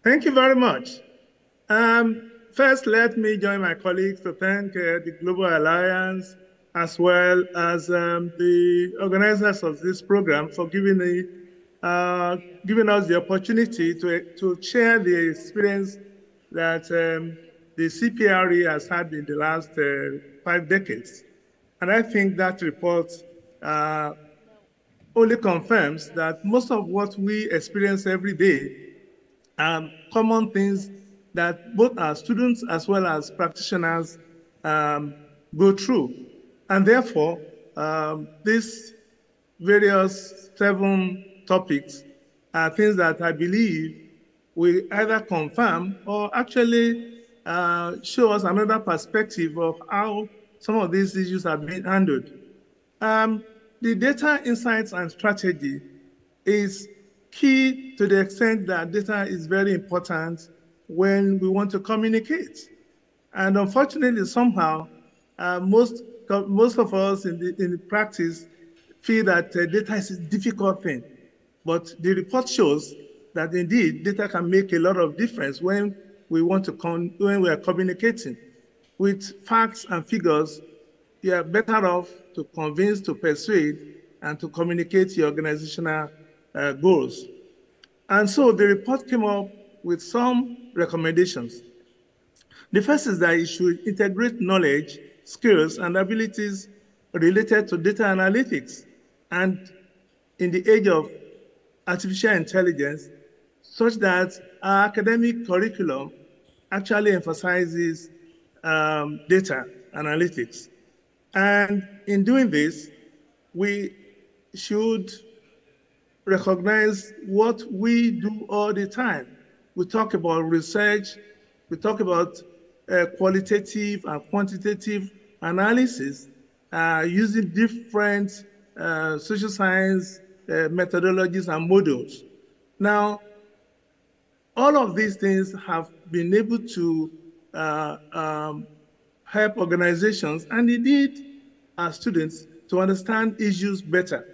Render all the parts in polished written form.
Thank you very much. First, let me join my colleagues to thank the Global Alliance as well as the organizers of this program for giving us the opportunity to share the experience that the CPRE has had in the last 5 decades. And I think that report only confirms that most of what we experience every day common things that both our students as well as practitioners go through. And therefore, these various 7 topics are things that I believe will either confirm or actually show us another perspective of how some of these issues are being handled. The data insights and strategy is key to the extent that data is very important when we want to communicate. And unfortunately, somehow, most of us in practice feel that data is a difficult thing. But the report shows that indeed data can make a lot of difference when we want to when we are communicating. With facts and figures, you are better off to convince, to persuade, and to communicate your organizational goals. And so the report came up with some recommendations. The first is that it should integrate knowledge, skills, and abilities related to data analytics. And in the age of artificial intelligence, such that our academic curriculum actually emphasizes data analytics. And in doing this, we should recognize what we do all the time. We talk about research, we talk about qualitative and quantitative analysis using different social science methodologies and models. Now, all of these things have been able to help organizations and indeed our students to understand issues better.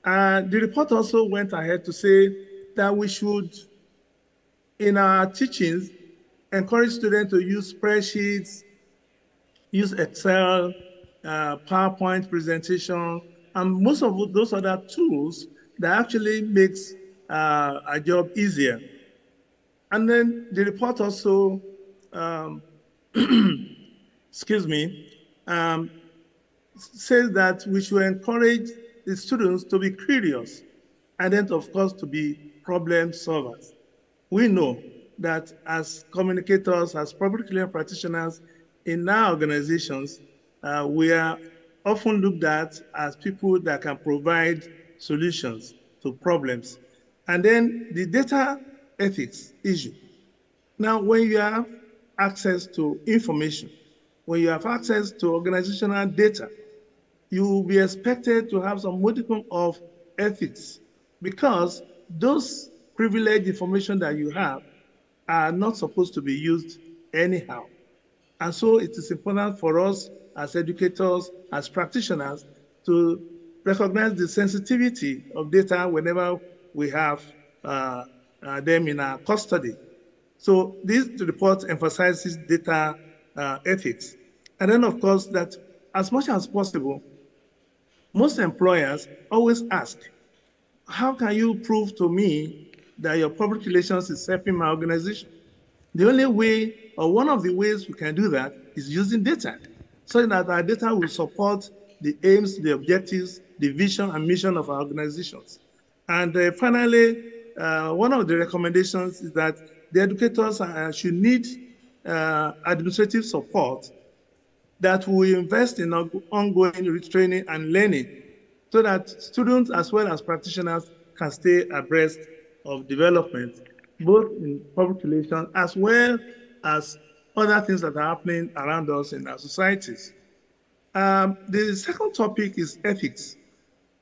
The report also went ahead to say that we should, in our teachings, encourage students to use spreadsheets, use Excel, PowerPoint presentation, and most of those other tools that actually makes our job easier. And then the report also, excuse me, says that we should encourage the students to be curious and then, of course, to be problem solvers. We know that as communicators, as public health practitioners in our organizations, we are often looked at as people that can provide solutions to problems. And then the data ethics issue. Now, when you have access to information, when you have access to organizational data, you will be expected to have some modicum of ethics because those privileged information that you have are not supposed to be used anyhow. And so it is important for us as educators, as practitioners, to recognize the sensitivity of data whenever we have them in our custody. So this report emphasizes data ethics. And then, of course, that as much as possible, most employers always ask, how can you prove to me that your public relations is helping my organization? The only way, or one of the ways we can do that, is using data, so that our data will support the aims, the objectives, the vision and mission of our organizations. And finally, one of the recommendations is that the educators should need administrative support that will invest in ongoing retraining and learning so that students as well as practitioners can stay abreast of development, both in public relations as well as other things that are happening around us in our societies. The second topic is ethics.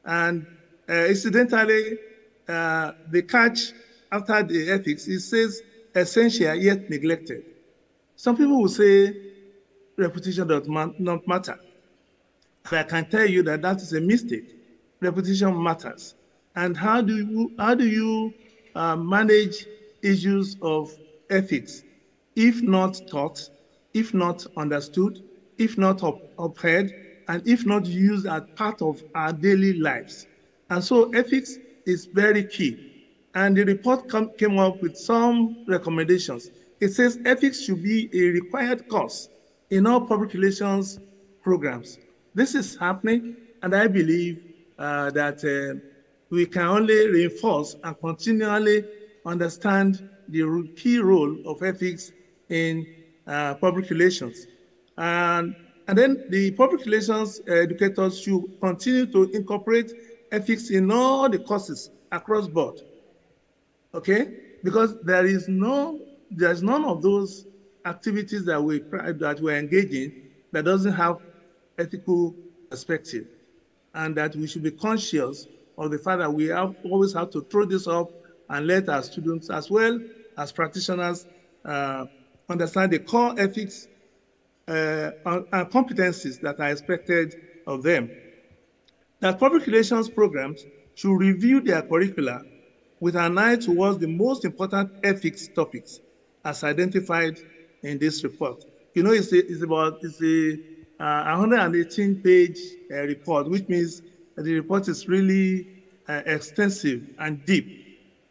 And incidentally, the catch after the ethics, it says essential yet neglected. Some people will say reputation does not matter. But I can tell you that that is a mistake. Reputation matters. And how do you manage issues of ethics, if not taught, if not understood, if not upheld, and if not used as part of our daily lives. And so ethics is very key. And the report came up with some recommendations. It says ethics should be a required course in all public relations programs. This is happening, and I believe that we can only reinforce and continually understand the key role of ethics in public relations. And then the public relations educators should continue to incorporate ethics in all the courses across board, okay? Because there's none of those activities that we're engaging that doesn't have ethical perspective, and that we should be conscious of the fact that we always have to throw this up and let our students as well as practitioners understand the core ethics and competencies that are expected of them. That public relations programs should review their curricula with an eye towards the most important ethics topics as identified in this report. You know, it's a 118-page report, which means the report is really extensive and deep.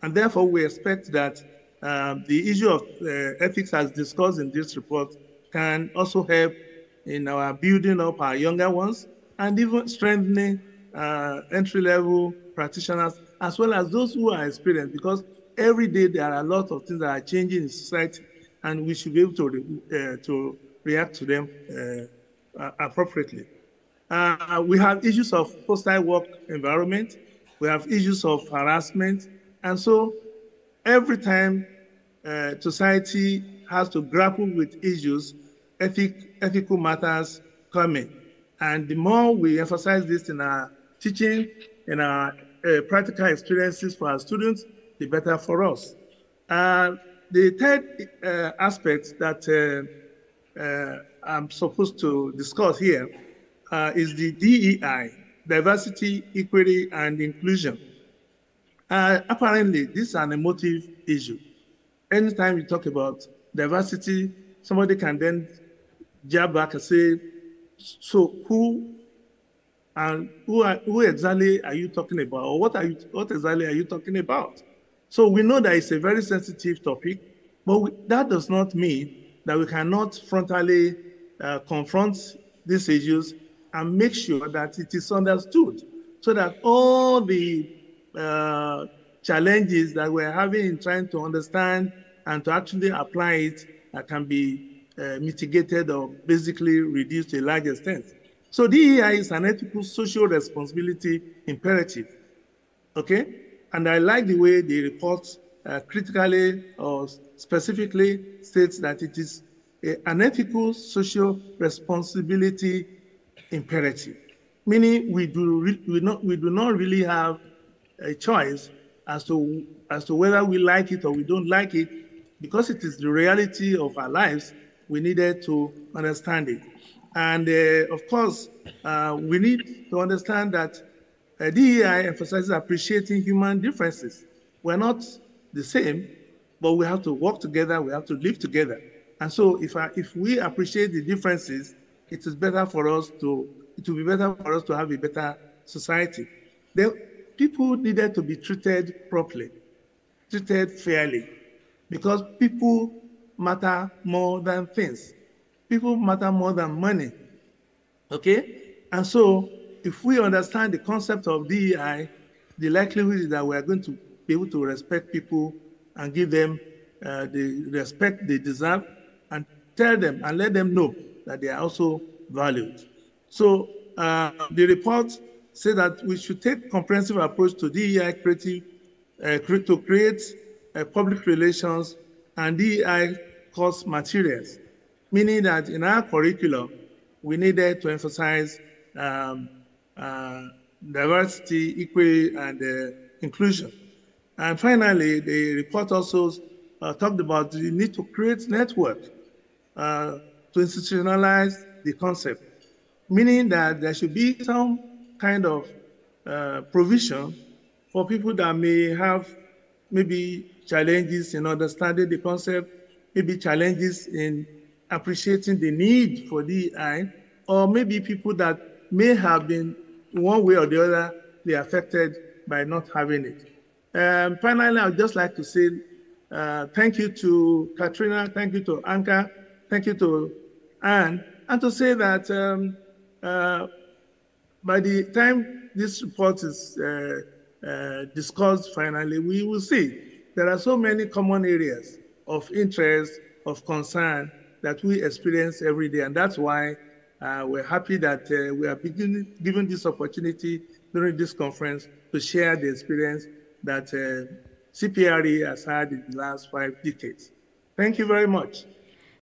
And therefore, we expect that the issue of ethics as discussed in this report can also help in our building up our younger ones and even strengthening entry-level practitioners, as well as those who are experienced, because every day there are a lot of things that are changing in society, and we should be able to react to them appropriately. We have issues of hostile work environment. We have issues of harassment. And so every time society has to grapple with issues, ethical matters come in. And the more we emphasize this in our teaching, in our practical experiences for our students, the better for us. The third aspect that I'm supposed to discuss here is the DEI, diversity, equity, and inclusion. Apparently, this is an emotive issue. Anytime you talk about diversity, somebody can then jab back and say, so who exactly are you talking about? Or what exactly are you talking about? So we know that it's a very sensitive topic, but that does not mean that we cannot frontally confront these issues and make sure that it is understood, so that all the challenges that we're having in trying to understand and to actually apply it can be mitigated or basically reduced to a large extent. So DEI is an ethical social responsibility imperative, okay? And I like the way the report critically or specifically states that it is an ethical social responsibility imperative, meaning we do not really have a choice as to whether we like it or we don't like it, because it is the reality of our lives. We needed to understand it. And of course, we need to understand that DEI emphasizes appreciating human differences. We're not the same, but we have to work together, we have to live together. And so if we appreciate the differences, it will be better for us to have a better society. People needed to be treated properly, treated fairly, because people matter more than things. People matter more than money, okay? And so if we understand the concept of DEI, the likelihood is that we are going to be able to respect people and give them the respect they deserve, and tell them and let them know that they are also valued. So the report says that we should take a comprehensive approach to DEI to create public relations and DEI course materials, meaning that in our curriculum, we needed to emphasize diversity, equity, and inclusion. And finally, the report also talked about the need to create network to institutionalize the concept, meaning that there should be some kind of provision for people that may have maybe challenges in understanding the concept, maybe challenges in appreciating the need for DEI, or maybe people that may have been one way or the other be affected by not having it. Finally, I would just like to say thank you to Katrina, thank you to Anka, thank you to Anne, and to say that by the time this report is discussed finally, we will see there are so many common areas of interest, of concern that we experience every day. And that's why we're happy that we are given this opportunity during this conference to share the experience that CPRE has had in the last 5 decades. Thank you very much.